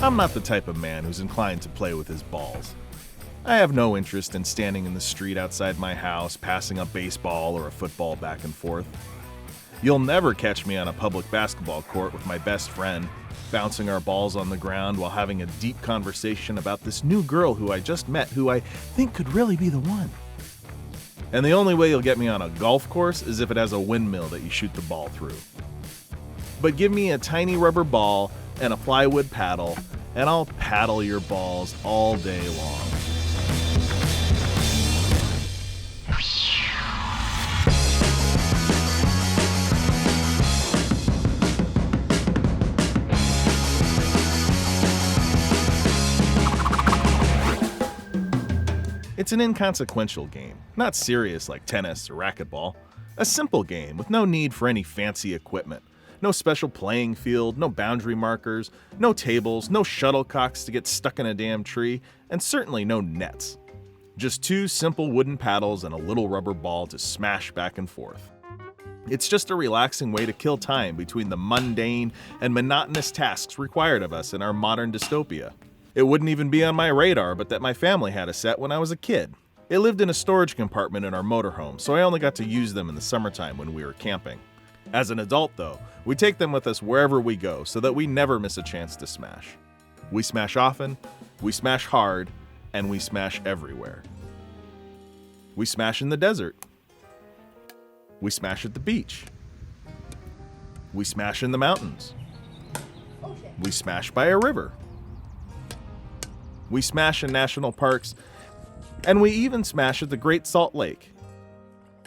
I'm not the type of man who's inclined to play with his balls. I have no interest in standing in the street outside my house, passing a baseball or a football back and forth. You'll never catch me on a public basketball court with my best friend, bouncing our balls on the ground while having a deep conversation about this new girl who I just met who I think could really be the one. And the only way you'll get me on a golf course is if it has a windmill that you shoot the ball through. But give me a tiny rubber ball and a plywood paddle, and I'll paddle your balls all day long. It's an inconsequential game, not serious like tennis or racquetball. A simple game with no need for any fancy equipment. No special playing field, no boundary markers, no tables, no shuttlecocks to get stuck in a damn tree, and certainly no nets. Just two simple wooden paddles and a little rubber ball to smash back and forth. It's just a relaxing way to kill time between the mundane and monotonous tasks required of us in our modern dystopia. It wouldn't even be on my radar, but that my family had a set when I was a kid. It lived in a storage compartment in our motorhome, so I only got to use them in the summertime when we were camping. As an adult, though, we take them with us wherever we go so that we never miss a chance to smash. We smash often, we smash hard, and we smash everywhere. We smash in the desert. We smash at the beach. We smash in the mountains. We smash by a river. We smash in national parks, and we even smash at the Great Salt Lake.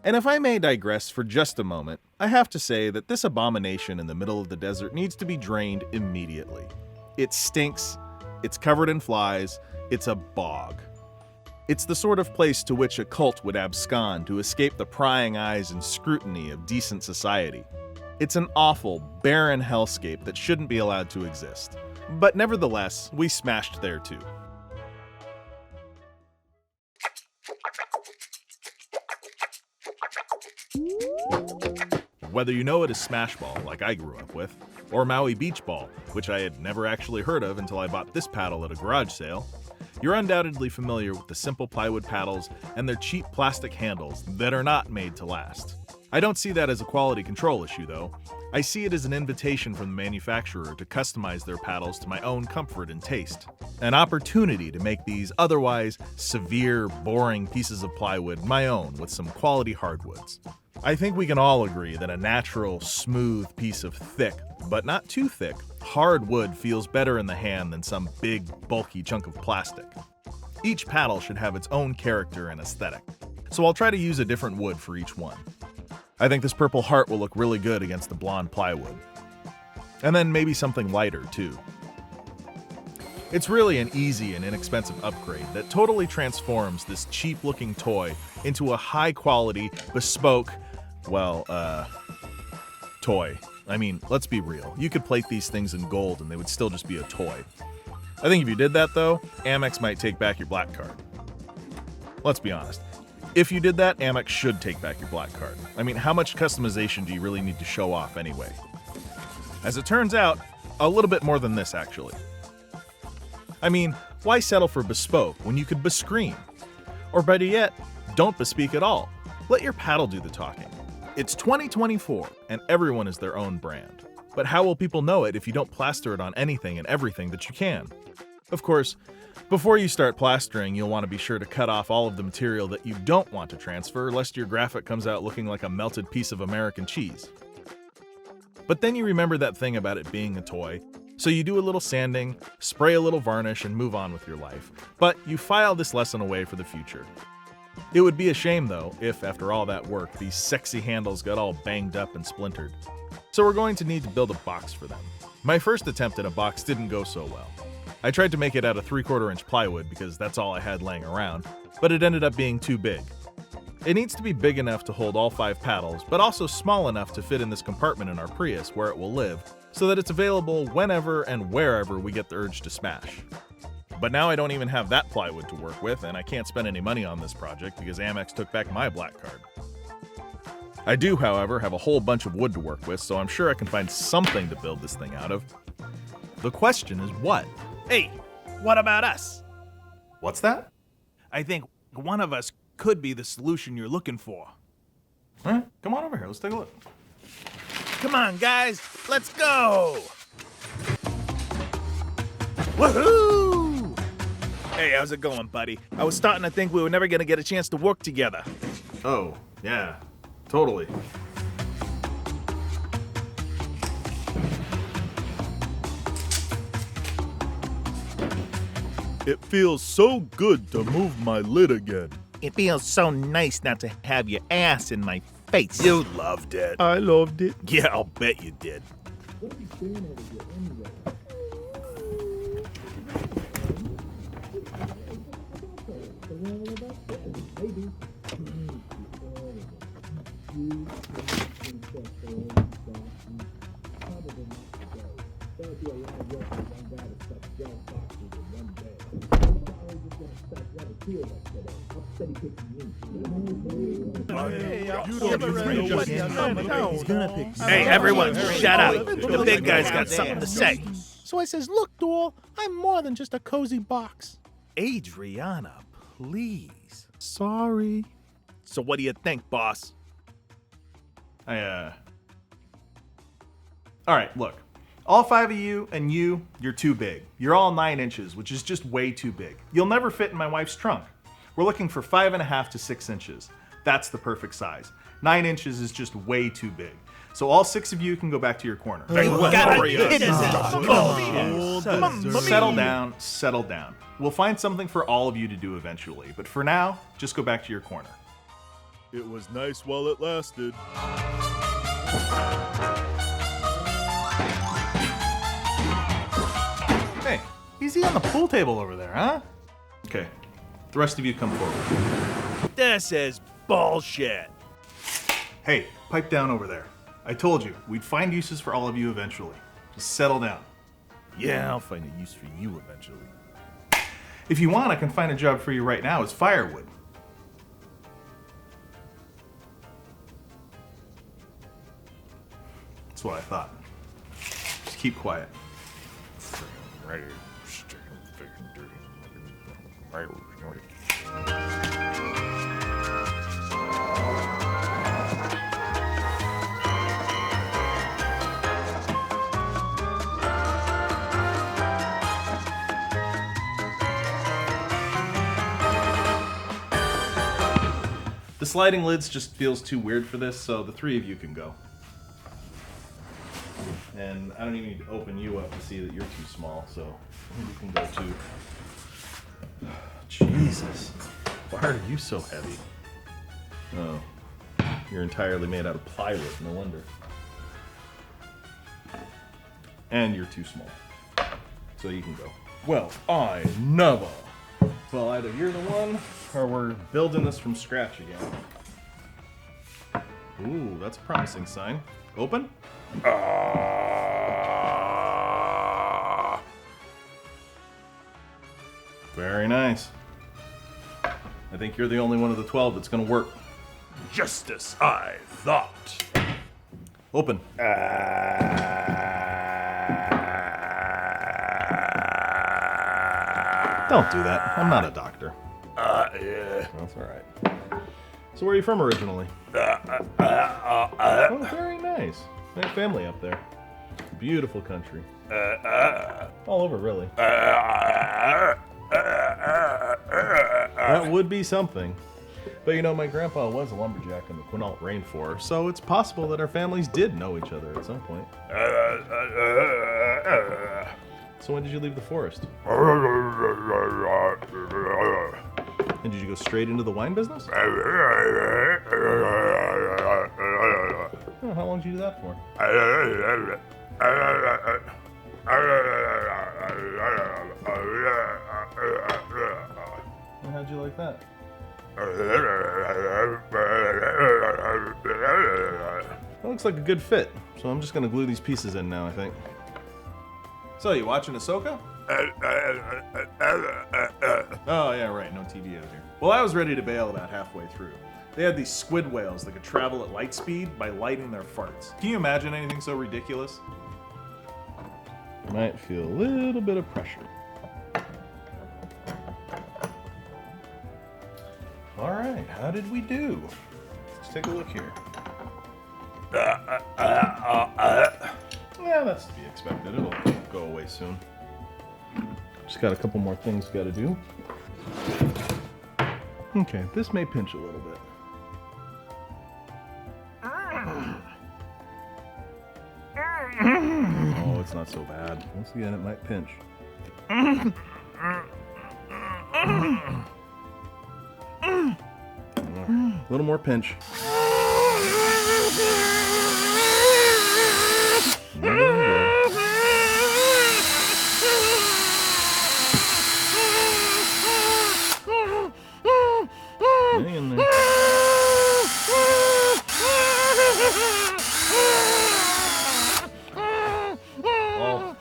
And if I may digress for just a moment, I have to say that this abomination in the middle of the desert needs to be drained immediately. It stinks, it's covered in flies, it's a bog. It's the sort of place to which a cult would abscond to escape the prying eyes and scrutiny of decent society. It's an awful, barren hellscape that shouldn't be allowed to exist. But nevertheless, we smashed there too. Whether you know it as Smashball, like I grew up with, or Maui Beach Ball, which I had never actually heard of until I bought this paddle at a garage sale, you're undoubtedly familiar with the simple plywood paddles and their cheap plastic handles that are not made to last. I don't see that as a quality control issue, though. I see it as an invitation from the manufacturer to customize their paddles to my own comfort and taste. An opportunity to make these otherwise severe, boring pieces of plywood my own with some quality hardwoods. I think we can all agree that a natural, smooth piece of thick, but not too thick, hard wood feels better in the hand than some big, bulky chunk of plastic. Each paddle should have its own character and aesthetic, so I'll try to use a different wood for each one. I think this purple heart will look really good against the blonde plywood. And then maybe something lighter, too. It's really an easy and inexpensive upgrade that totally transforms this cheap-looking toy into a high-quality, bespoke, toy. I mean, let's be real. You could plate these things in gold and they would still just be a toy. I think if you did that, though, Amex might take back your black card. Let's be honest. If you did that, Amex should take back your black card. I mean, how much customization do you really need to show off anyway? As it turns out, a little bit more than this, actually. I mean, why settle for bespoke when you could bescream? Or better yet, don't bespeak at all. Let your paddle do the talking. It's 2024, and everyone is their own brand. But how will people know it if you don't plaster it on anything and everything that you can? Of course, before you start plastering, you'll want to be sure to cut off all of the material that you don't want to transfer, lest your graphic comes out looking like a melted piece of American cheese. But then you remember that thing about it being a toy, so you do a little sanding, spray a little varnish, and move on with your life. But you file this lesson away for the future. It would be a shame, though, if, after all that work, these sexy handles got all banged up and splintered. So we're going to need to build a box for them. My first attempt at a box didn't go so well. I tried to make it out of 3/4 inch plywood because that's all I had laying around, but it ended up being too big. It needs to be big enough to hold all 5 paddles, but also small enough to fit in this compartment in our Prius where it will live, so that it's available whenever and wherever we get the urge to smash. But now I don't even have that plywood to work with, and I can't spend any money on this project because Amex took back my black card. I do, however, have a whole bunch of wood to work with, so I'm sure I can find something to build this thing out of. The question is what? Hey, what about us? What's that? I think one of us could be the solution you're looking for. All right, come on over here. Let's take a look. Come on, guys, let's go! Woohoo! Hey, how's it going, buddy? I was starting to think we were never gonna get a chance to work together. Oh, yeah, totally. It feels so good to move my lid again. It feels so nice not to have your ass in my face. You loved it. I loved it. Yeah, I'll bet you did. Hey, everyone, shut up. The big guy's got something to say. So I says, look, Doll, I'm more than just a cozy box. Adriana, please. Sorry. So what do you think, boss? All right, look. All 5 of you and you're too big. You're all 9 inches, which is just way too big. You'll never fit in my wife's trunk. We're looking for 5.5 to 6 inches. That's the perfect size. 9 inches is just way too big. So all 6 of you can go back to your corner. Settle down. We'll find something for all of you to do eventually, but for now, just go back to your corner. It was nice while it lasted. Hey, easy on the pool table over there, huh? Okay, the rest of you come forward. This is bullshit. Hey, pipe down over there. I told you, we'd find uses for all of you eventually. Just settle down. Yeah, I'll find a use for you eventually. If you want, I can find a job for you right now as firewood. That's what I thought. Just keep quiet. The sliding lids just feels too weird for this, so the 3 of you can go. And I don't even need to open you up to see that you're too small, so you can go too. Jesus, why are you so heavy? Oh, you're entirely made out of plywood, no wonder. And you're too small, so you can go. Well, I never. Well, either you're the one, or we're building this from scratch again. Ooh, that's a promising sign. Open? Very nice. I think you're the only one of the 12 that's gonna work. Just as I thought. Open. Don't do that. I'm not a doctor. Yeah. That's all right. So where are you from originally? Oh, very nice. I have family up there. Beautiful country. All over, really. That would be something. But you know, my grandpa was a lumberjack in the Quinault rainforest, so it's possible that our families did know each other at some point. So when did you leave the forest? And did you go straight into the wine business? Oh, how long did you do that for? Well, how'd you like that? That looks like a good fit, so I'm just gonna glue these pieces in now, I think. So, you watching Ahsoka? Oh, yeah, right, no TV out here. Well, I was ready to bail about halfway through. They had these squid whales that could travel at light speed by lighting their farts. Can you imagine anything so ridiculous? Might feel a little bit of pressure. right, how did we do? Let's take a look here. Yeah, that's to be expected. It'll go away soon. Just got a couple more things we got to do. Okay, this may pinch a little bit. Oh, it's not so bad. Once again, it might pinch. A little more pinch. Hang in there. Oh.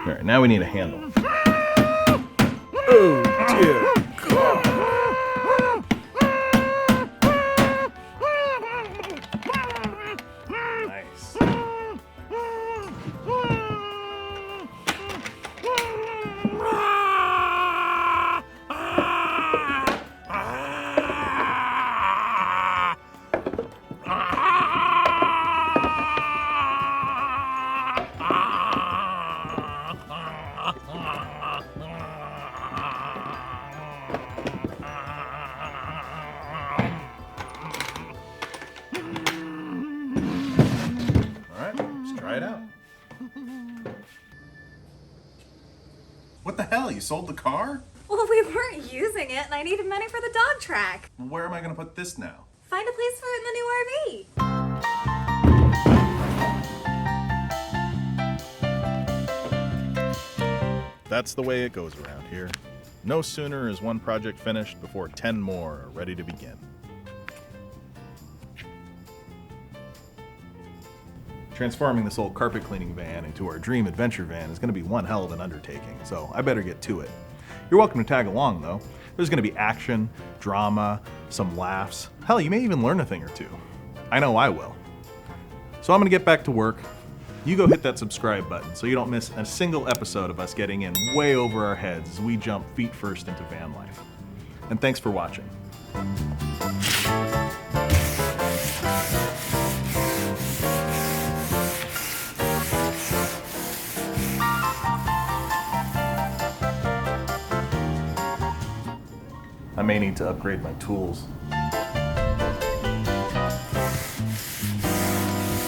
All right, now we need a handle. Oh, dear God. Nice. Try it out. What the hell? You sold the car? Well, we weren't using it, and I needed money for the dog track. Well, where am I going to put this now? Find a place for it in the new RV. That's the way it goes around here. No sooner is one project finished before 10 more are ready to begin. Transforming this old carpet cleaning van into our dream adventure van is going to be one hell of an undertaking, so I better get to it. You're welcome to tag along though. There's going to be action, drama, some laughs. Hell, you may even learn a thing or two. I know I will. So I'm going to get back to work. You go hit that subscribe button so you don't miss a single episode of us getting in way over our heads as we jump feet first into van life. And thanks for watching. I may need to upgrade my tools.